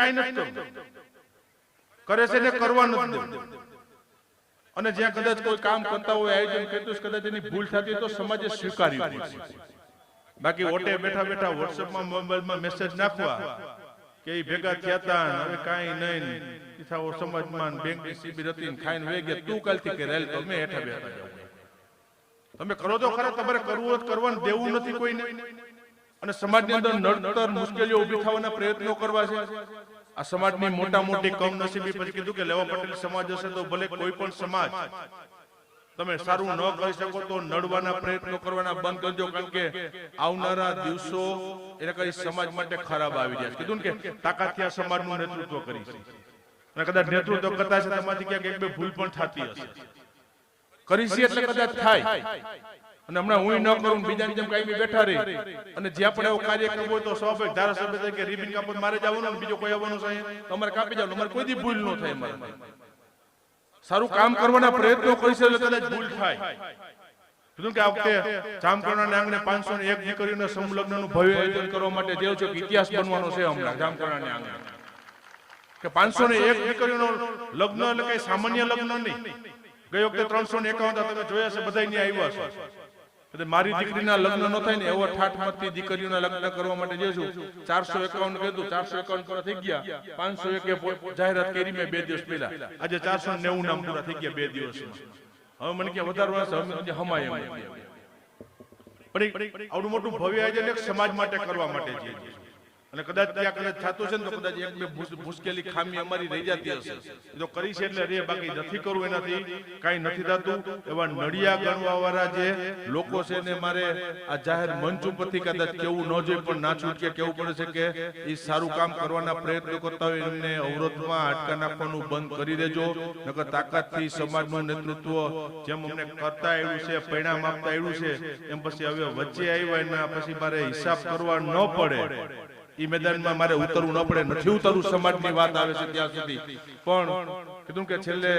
કાંઈ નથી કરવું, કરે છે ને કરવા નથી દેવું. અને જ્યાં કદાચ કોઈ કામ કરતા હોય આયોજન કરતું કદાચ એની ભૂલ થતી તો સમાજે સ્વીકાર્યું પડશે. બાકી ઓટે બેઠા બેઠા વોટ્સએપમાં મોબાઈલમાં મેસેજ નાખવા કે એ ભેગા થયા હતા હવે કાંઈ નહીં ઈથાઓ સમાજમાં બેંકની શિબિર હતી ખાઈને વહી ગયા, તું કાલથી કે રેલ તો મેં હેઠા બેઠા જાઉં. તમે કરો તો ખરા, તમારે કરવું જ કરવાનું દેવું નથી કોઈને. અને સમાજની અંદર નડતર મુશ્કેલીઓ ઊભી થવાના પ્રયત્નો કરવા છે. આ સમાજની મોટા મોટી કમનસીબી પછી કીધું કે લેવા પટેલ સમાજ હશે તો ભલે કોઈ પણ સમાજ તમે સારું ન કરી શકો તો નડવાના પ્રયત્નો કરવાના બંધ કરજો, કારણ કે આવનારા દિવસો એને કઈ સમાજ માટે ખરાબ આવી રહ્યા છે. કીધું કે તાકાતથી આ સમાજનું નેતૃત્વ કરી છે અને કદાચ નેતૃત્વ કરતા છે તમારી ક્યાંક એક બે ભૂલ પણ થતી હશે, કરી છે એટલે કદાચ થાય. અને હમણાં હું ન કરું બીજાની જેમ કાંઈ બેઠા રહી અને જ્યાં પણ એવો કાર્યક્રમ હોય તો સ્વાભાવિક ધારાસભ્ય તરીકે રિબિન કાપત મારે જવાનું, બીજો કોઈ આવવાનું છે તમારે કાપી જવાનું, અમારે કોઈ ભૂલ ન થાય. મારે સારું કામ કરવાના પ્રયત્નો કરીશું એટલે કદાચ ભૂલ થાય. કીધું કે આ વખતે જામકરણાના આંગણે 501 દીકરીઓના સમલગ્નનું ભવ્ય આયોજન કરવા માટે જેવો છે ઇતિહાસ બનવાનો છે હમણાં જામકરણાના આંગણે. કે 501 દીકરીઓનો લગ્ન એટલે કઈ સામાન્ય લગ્ન નહીં. ગઈ વખતે 351 તમે જોયા છે, બધા અહીંયા આવ્યા છે. મારી દીકરીના લગ્ન ન થાય ને એવો ઠાઠમાંથી દીકરીઓના લગ્ન કરવા માટે જઈશું. 451 કીધું, 451 પૂરા થઈ ગયા. 501 જાહેરાત કરી મેં 2 દિવસ પહેલા. આજે 490 નામ પૂરા થઈ ગયા 2 દિવસમાં. હવે મને કે વધારવા છે, હમાય એમ. પણ આવડું મોટું ભવ્ય આયોજન એક સમાજ માટે કરવા માટે છે. અને કદાચ ત્યાં કદાચ થતું છે ને તો કદાચ એક બે મુશ્કેલી ખામી અમારી રહી જતી હશે તો કરી છે એટલે રે, બાકી નથી કરવું એનાથી કાંઈ નથી થતું. એવા નડિયા ગણવા વાળા જે લોકો છે ને મારે આ જાહેર મંચ ઉપરથી કદાચ કેવું ન જોઈએ પણ ના છૂટકે કેવું પડે છે કે એ સારું કામ કરવાના પ્રયત્નો કરતા હોય એમને અવરોધમાં અટકા નાખવાનું બંધ કરી દેજો. નકર તાકાતથી સમાજનું નેતૃત્વ જેમ અમને કરતા આવ્યું છે, પરિણામ આપતા આવ્યું છે, એમ પછી હવે વચ્ચે આવ્યા એના પછી મારે હિસાબ કરવા ન પડે, ઈ મેદાનમાં મારે ઉતરવું ન પડે. નથી ઉતરવું, સમાજની વાત આવે છે ત્યાં સુધી. પણ કીધું કે છેલ્લે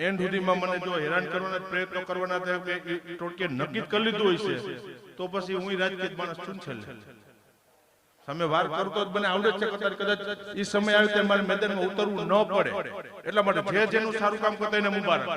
એન્ડ સુધીમાં મને જો હેરાન કરવાના પ્રયત્નો કરવાના થાય કે ટોટકે નક્કી કરી લીધું હોય છે તો પછી હું રાજકીય માણસ છું છેલ્લે સામે વાર કરું તો મને આવડે છે કદાચ ઈ સમય આવે ત્યારે મારે મેદાનમાં ઉતરવું ન પડે. એટલા માટે જે જેનું સારું કામ કરતા એને મુબારક.